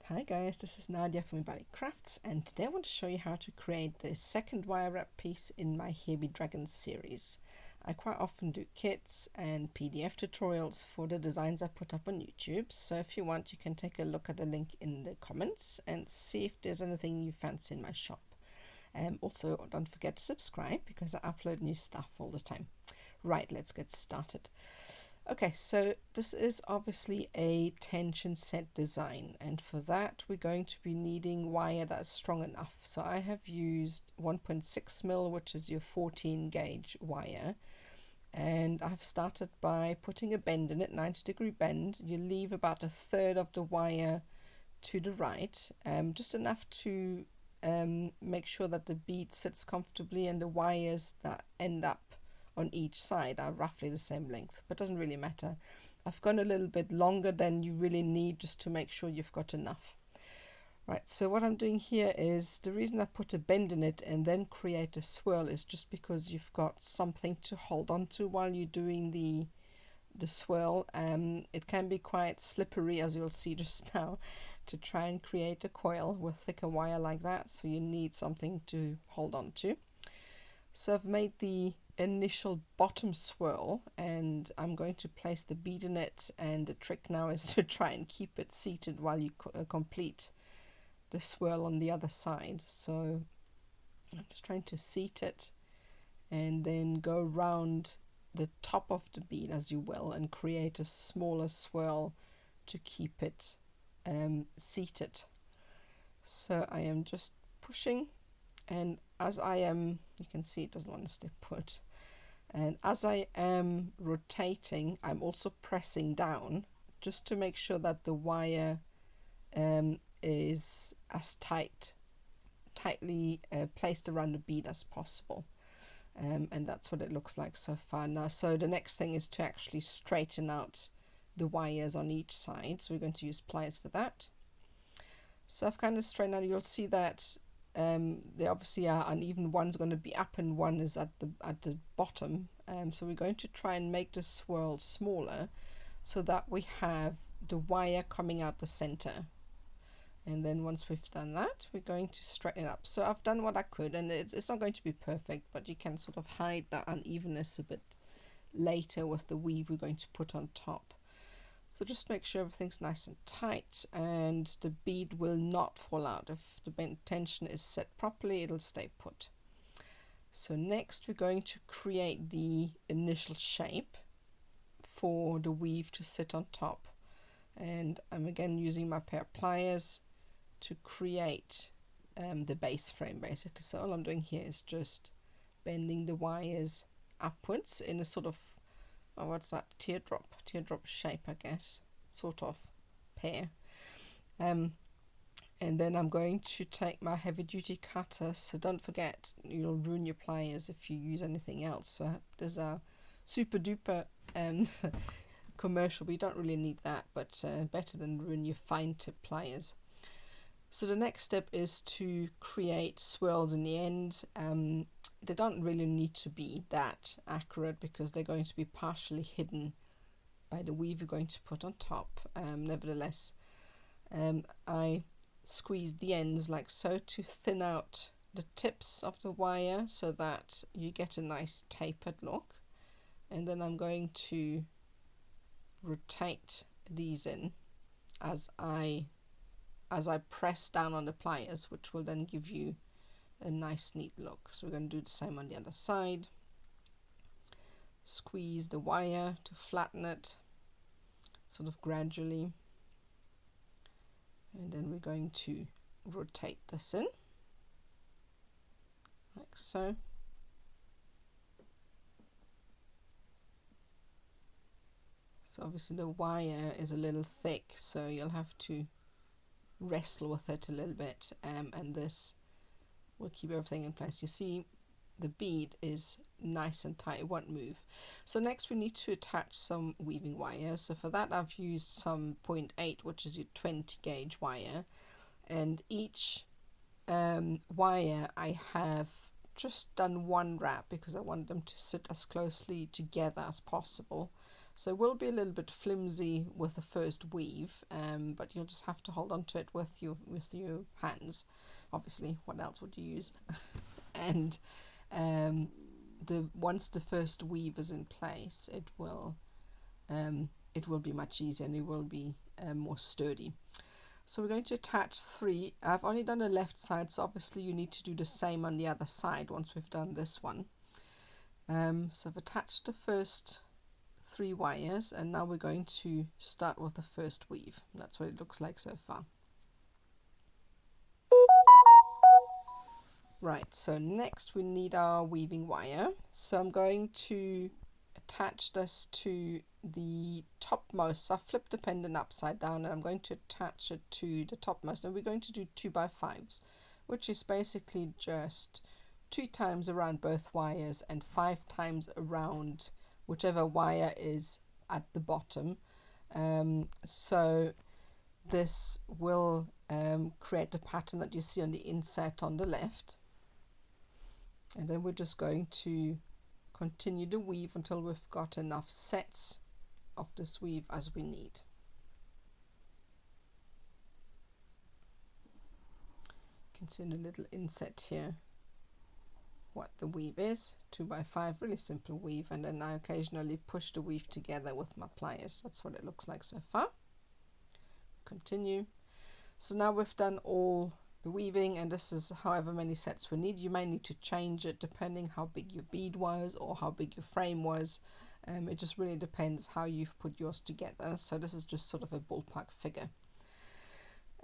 Hi guys, this is Nadia from Valley Crafts, and today I want to show you how to create the second wire wrap piece in my Here Be Dragons series. I quite often do kits and PDF tutorials for the designs I put up on YouTube, so if you want you can take a look at the link in the comments and see if there's anything you fancy in my shop. Also, don't forget to subscribe because I upload new stuff all the time. Right, let's get started. Okay, so this is obviously a tension set design, and for that we're going to be needing wire that's strong enough. So I have used 1.6 mil, which is your 14 gauge wire, and I've started by putting a bend in it, 90-degree bend. You leave about a third of the wire to the right, just enough to make sure that the bead sits comfortably and the wires that end up on each side are roughly the same length, but doesn't really matter. I've gone a little bit longer than you really need just to make sure you've got enough. Right, so what I'm doing here is, the reason I put a bend in it and then create a swirl is just because you've got something to hold on to while you're doing the swirl. It can be quite slippery, as you'll see just now, to try and create a coil with thicker wire like that, so you need something to hold on to. So I've made the initial bottom swirl and I'm going to place the bead in it, and the trick now is to try and keep it seated while you complete the swirl on the other side. So I'm just trying to seat it and then go around the top of the bead as you will and create a smaller swirl to keep it seated. So I am just pushing, and as I am, you can see it doesn't want to stay put, and as I am rotating I'm also pressing down just to make sure that the wire is as tightly placed around the bead as possible, and that's what it looks like so far. Now, so the next thing is to actually straighten out the wires on each side, so we're going to use pliers for that. So I've kind of straightened out. You'll see that they obviously are uneven. One's going to be up and one is at the bottom. So we're going to try and make the swirl smaller so that we have the wire coming out the center. And then once we've done that, we're going to straighten it up. So I've done what I could, and it's not going to be perfect, but you can sort of hide that unevenness a bit later with the weave we're going to put on top. So just make sure everything's nice and tight and the bead will not fall out. If the tension is set properly, it'll stay put. So next we're going to create the initial shape for the weave to sit on top. And I'm again using my pair of pliers to create the base frame basically. So all I'm doing here is just bending the wires upwards in a sort of, oh, what's that, teardrop shape, I guess, sort of pair. And then I'm going to take my heavy duty cutter, so don't forget you'll ruin your pliers if you use anything else. So there's a super duper commercial, but you don't really need that, but better than ruin your fine tip pliers. So the next step is to create swirls in the end. They don't really need to be that accurate because they're going to be partially hidden by the weave you're going to put on top. Nevertheless, I squeeze the ends like so to thin out the tips of the wire so that you get a nice tapered look. And then I'm going to rotate these in as I press down on the pliers, which will then give you a nice neat look. So we're going to do the same on the other side. Squeeze the wire to flatten it sort of gradually, and then we're going to rotate this in like so. So obviously the wire is a little thick, so you'll have to wrestle with it a little bit, and this will keep everything in place. You see the bead is nice and tight, it won't move. So next we need to attach some weaving wire. So for that I've used some 0.8, which is your 20 gauge wire, and each wire I have just done one wrap because I want them to sit as closely together as possible. So it will be a little bit flimsy with the first weave, but you'll just have to hold on to it with your hands. Obviously, what else would you use? And once the first weave is in place, it will be much easier and it will be more sturdy. So we're going to attach 3. I've only done the left side, so obviously you need to do the same on the other side once we've done this one. So I've attached the first 3 wires, and now we're going to start with the first weave. That's what it looks like so far. Right, so next we need our weaving wire. So I'm going to attach this to the topmost. So I flipped the pendant upside down and I'm going to attach it to the topmost, and we're going to do 2x5s, which is basically just 2 times around both wires and 5 times around whichever wire is at the bottom. So this will create the pattern that you see on the inset on the left, and then we're just going to continue the weave until we've got enough sets of this weave as we need. You can see in the little inset here what the weave is. 2x5, really simple weave, and then I occasionally push the weave together with my pliers. That's what it looks like so far. Continue. So now we've done all the weaving, and this is however many sets we need. You may need to change it depending how big your bead was or how big your frame was. It just really depends how you've put yours together. So this is just sort of a ballpark figure.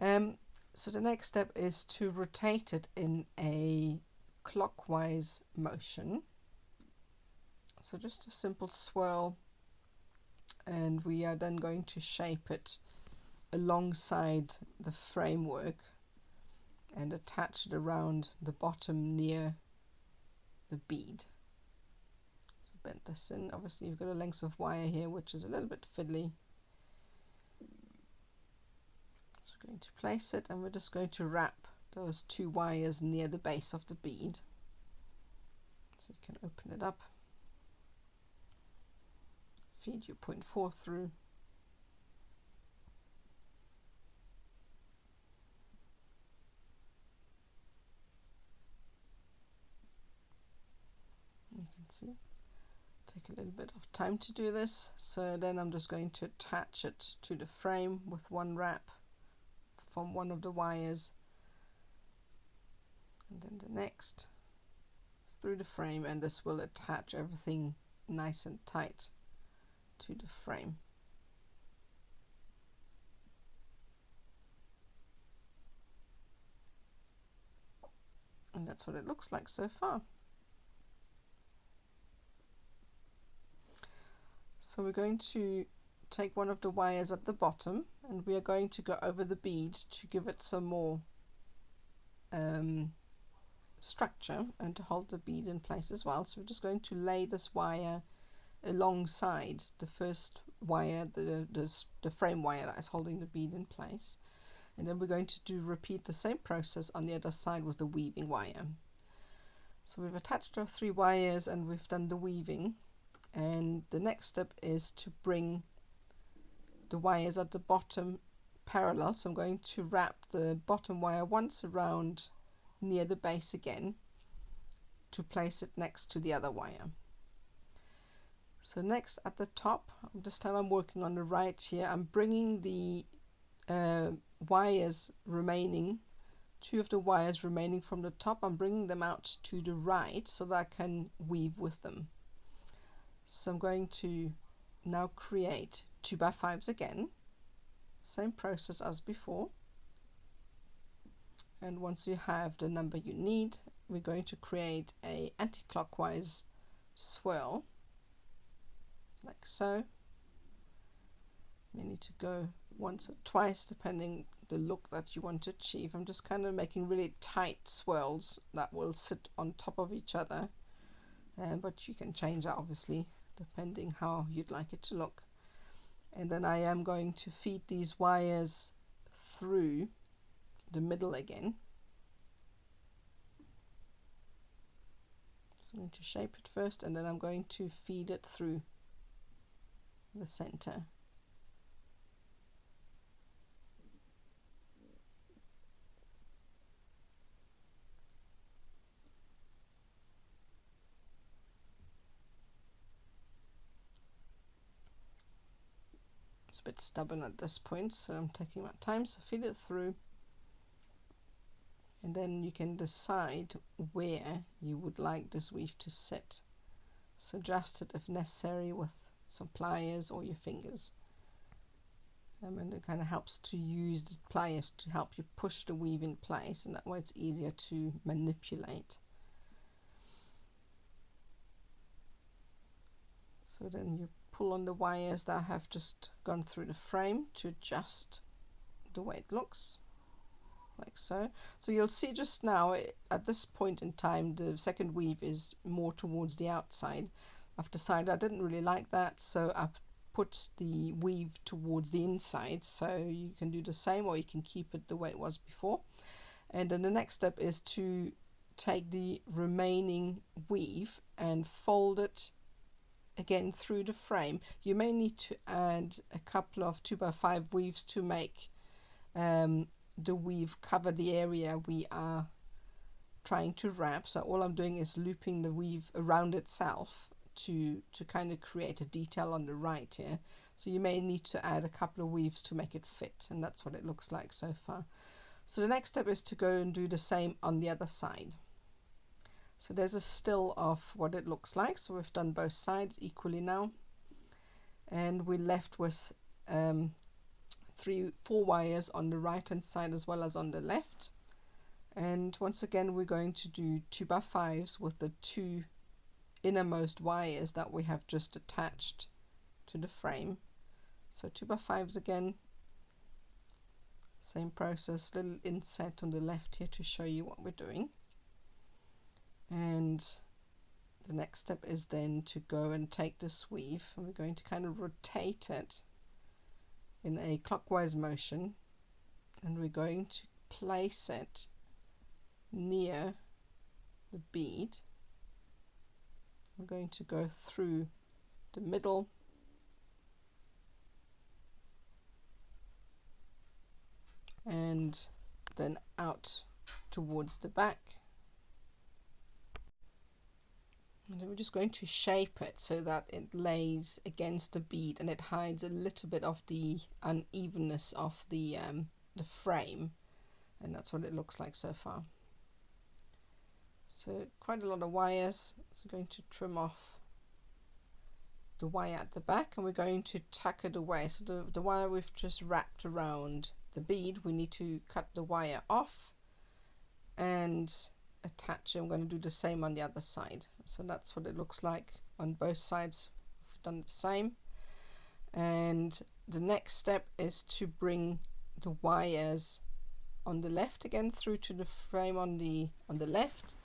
So the next step is to rotate it in a clockwise motion. So just a simple swirl, and we are then going to shape it alongside the framework and attach it around the bottom near the bead. So bend this in. Obviously you've got a length of wire here which is a little bit fiddly. So we're going to place it, and we're just going to wrap those 2 wires near the base of the bead. So you can open it up, feed your 0.4 through, you can see take a little bit of time to do this. So then I'm just going to attach it to the frame with one wrap from one of the wires, and then the next is through the frame, and this will attach everything nice and tight to the frame. And that's what it looks like so far. So we're going to take one of the wires at the bottom, and we are going to go over the bead to give it some more structure and to hold the bead in place as well. So we're just going to lay this wire alongside the first wire, the frame wire that is holding the bead in place, and then we're going to repeat the same process on the other side with the weaving wire. So we've attached our 3 wires and we've done the weaving, and the next step is to bring the wires at the bottom parallel. So I'm going to wrap the bottom wire once around near the base again to place it next to the other wire. So next at the top, this time I'm working on the right here, I'm bringing the wires remaining, 2 of the wires remaining from the top, I'm bringing them out to the right so that I can weave with them. So I'm going to now create 2x5s again, same process as before, and once you have the number you need, we're going to create a anti-clockwise swirl like so. You need to go once or twice depending the look that you want to achieve. I'm just kind of making really tight swirls that will sit on top of each other, but you can change that obviously depending how you'd like it to look. And then I am going to feed these wires through the middle again. So I'm going to shape it first, and then I'm going to feed it through. the center. It's a bit stubborn at this point, so I'm taking my time. So feed it through, and then you can decide where you would like this weave to sit. So adjust it if necessary with some pliers or your fingers. And it kind of helps to use the pliers to help you push the weave in place, and that way it's easier to manipulate. So then you pull on the wires that have just gone through the frame to adjust the way it looks, like so. So you'll see just now at this point in time the second weave is more towards the outside. I've decided I didn't really like that, so I put the weave towards the inside. So you can do the same, or you can keep it the way it was before. And then the next step is to take the remaining weave and fold it again through the frame. You may need to add a couple of 2x5 weaves to make the weave cover the area we are trying to wrap. So all I'm doing is looping the weave around itself to kind of create a detail on the right here. So you may need to add a couple of weaves to make it fit, and that's what it looks like so far. So the next step is to go and do the same on the other side. So there's a still of what it looks like. So we've done both sides equally now, and we're left with 4 wires on the right hand side as well as on the left. And once again we're going to do 2x5s with the 2 innermost wires that we have just attached to the frame. So 2x5s again, same process, little inset on the left here to show you what we're doing. And the next step is then to go and take this weave, and we're going to kind of rotate it in a clockwise motion, and we're going to place it near the bead. I'm going to go through the middle and then out towards the back. And then we're just going to shape it so that it lays against the bead and it hides a little bit of the unevenness of the frame, and that's what it looks like so far. So quite a lot of wires, so I'm going to trim off the wire at the back, and we're going to tuck it away. So the wire we've just wrapped around the bead, we need to cut the wire off and attach it. I'm going to do the same on the other side. So that's what it looks like on both sides. We've done the same. And the next step is to bring the wires on the left again through to the frame on the left,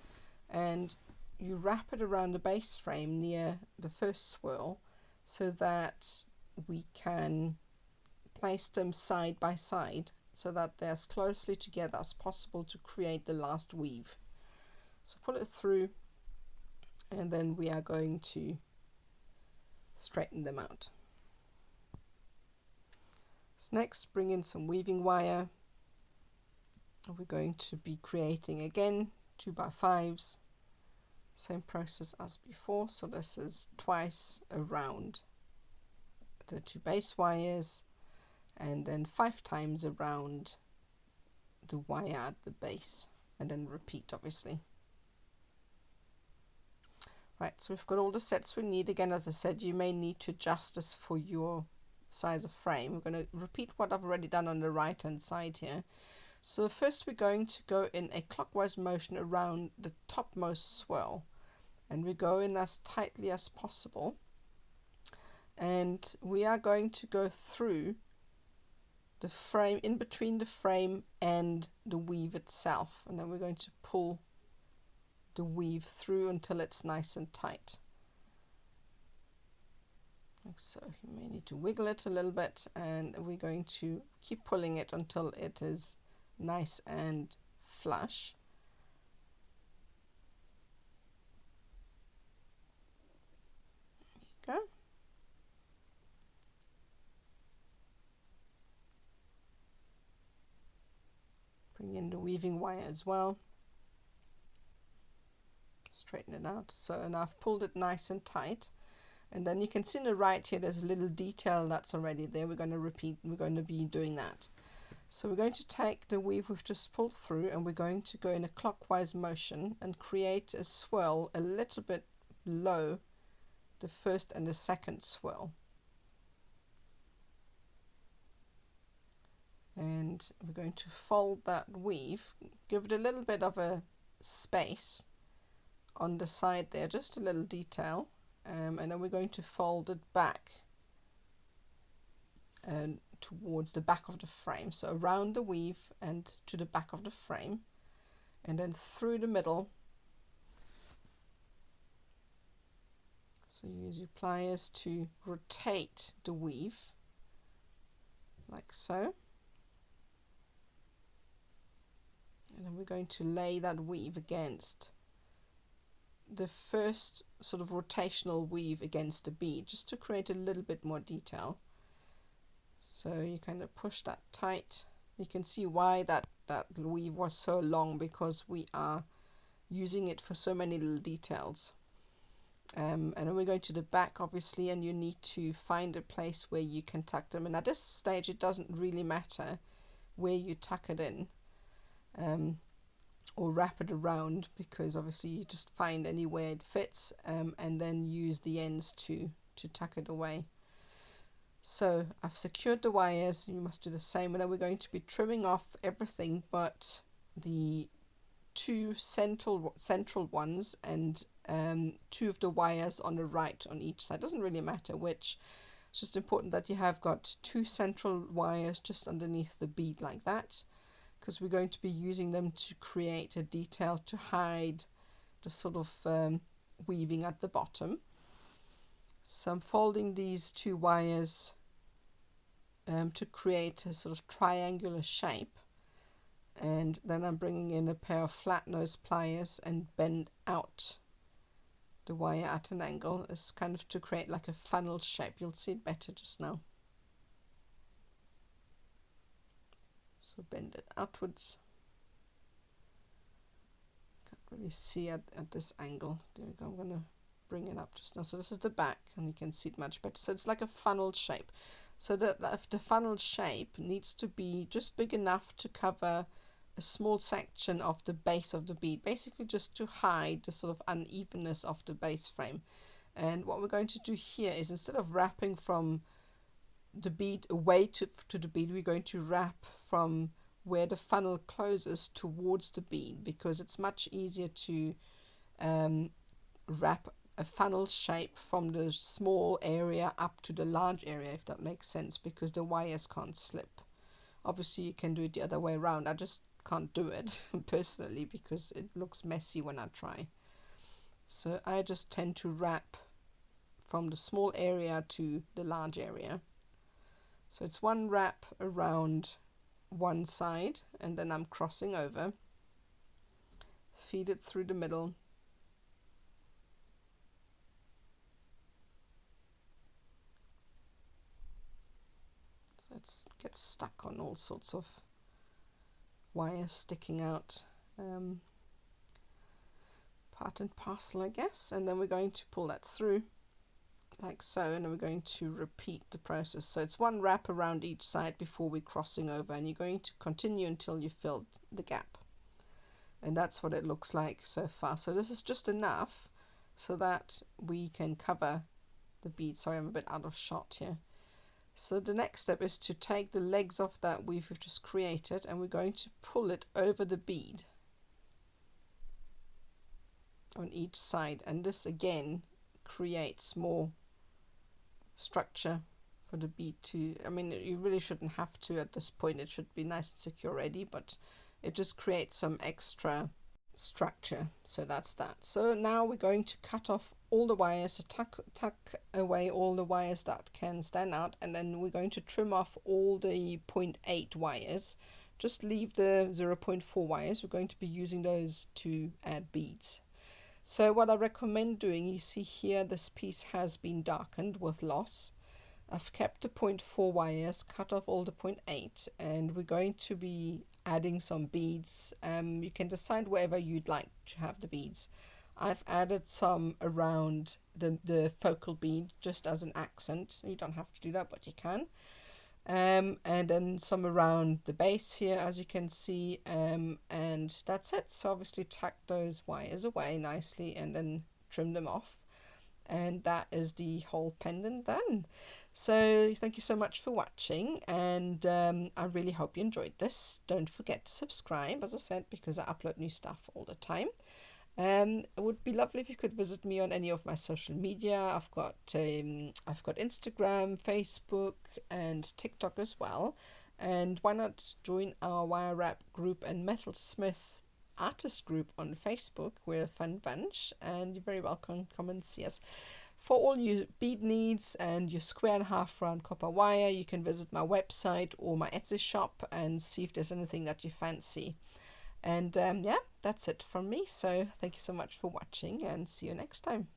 and you wrap it around the base frame near the first swirl so that we can place them side by side so that they're as closely together as possible to create the last weave. So pull it through, and then we are going to straighten them out. So next, bring in some weaving wire. We're going to be creating again 2x5s, same process as before. So this is twice around the 2 base wires, and then 5 times around the wire at the base, and then repeat obviously. Right, so we've got all the sets we need. Again, as I said, you may need to adjust this for your size of frame. We're going to repeat what I've already done on the right hand side here. So first we're going to go in a clockwise motion around the topmost swirl, and we go in as tightly as possible, and we are going to go through the frame, in between the frame and the weave itself, and then we're going to pull the weave through until it's nice and tight. Like so. You may need to wiggle it a little bit, and we're going to keep pulling it until it is nice and flush. There you go. the weaving wire as well. Straighten it out. So now I've pulled it nice and tight, and then you can see on the right here there's a little detail that's already there. We're going to be doing that. So we're going to take the weave we've just pulled through, and we're going to go in a clockwise motion and create a swirl a little bit below the first and the second swirl. And we're going to fold that weave, give it a little bit of a space on the side there, just a little detail, and then we're going to fold it back and towards the back of the frame, so around the weave and to the back of the frame, and then through the middle. So you use your pliers to rotate the weave like so, and then we're going to lay that weave against the first sort of rotational weave against the bead, just to create a little bit more detail. So you kind of push that tight. You can see why that weave was so long, because we are using it for so many little details. And then we're going to the back, obviously, and you need to find a place where you can tuck them. And at this stage it doesn't really matter where you tuck it in, or wrap it around, because obviously you just find anywhere it fits, and then use the ends to tuck it away. So I've secured the wires. You must do the same, and then we're going to be trimming off everything but the two central ones, and two of the wires on the right on each side. Doesn't really matter which. It's just important that you have got two central wires just underneath the bead like that, because we're going to be using them to create a detail to hide the sort of weaving at the bottom. So I'm folding these two wires to create a sort of triangular shape, and then I'm bringing in a pair of flat nose pliers and bend out the wire at an angle, as kind of to create like a funnel shape. You'll see it better just now. So bend it outwards. Can't really see at this angle. There we go. I'm going to bring it up just now. So this is the back, and you can see it much better. So it's like a funnel shape. So the funnel shape needs to be just big enough to cover a small section of the base of the bead, basically just to hide the sort of unevenness of the base frame. And what we're going to do here is, instead of wrapping from the bead away to the bead, we're going to wrap from where the funnel closes towards the bead, because it's much easier to wrap a funnel shape from the small area up to the large area, if that makes sense, because the wires can't slip. Obviously you can do it the other way around. I just can't do it personally, because it looks messy when I try. So I just tend to wrap from the small area to the large area. So it's one wrap around one side, and then I'm crossing over, feed it through the middle, so it gets stuck on all sorts of wires sticking out, part and parcel, I guess. And then we're going to pull that through like so, and then we're going to repeat the process. So it's one wrap around each side before we're crossing over, and you're going to continue until you fill the gap. And that's what it looks like so far. So this is just enough so that we can cover the bead. Sorry, I'm a bit out of shot here. So the next step is to take the legs of that weave we've just created, and we're going to pull it over the bead on each side, and this again creates more structure for the bead to, I mean, you really shouldn't have to at this point, it should be nice and secure already, but it just creates some extra structure. So that's that. So now we're going to cut off all the wires, so tuck away all the wires that can stand out, and then we're going to trim off all the 0.8 wires. Just leave the 0.4 wires. We're going to be using those to add beads. So what I recommend doing, you see here this piece has been darkened with loss. I've kept the 0.4 wires, cut off all the 0.8, and we're going to be adding some beads. You can decide wherever you'd like to have the beads. I've added some around the focal bead just as an accent. You don't have to do that, but you can. And then some around the base here, as you can see, and that's it. So obviously tuck those wires away nicely and then trim them off, and that is the whole pendant done. So thank you so much for watching, and I really hope you enjoyed this. Don't forget to subscribe, as I said, because I upload new stuff all the time. It would be lovely if you could visit me on any of my social media. I've got Instagram, Facebook, and TikTok as well. And why not join our wire wrap group and metalsmith artist group on Facebook? We're a fun bunch, and you're very welcome. Come and see us. For all your bead needs and your square and half round copper wire, you can visit my website or my Etsy shop and see if there's anything that you fancy. And yeah, that's it from me. So thank you so much for watching, and see you next time.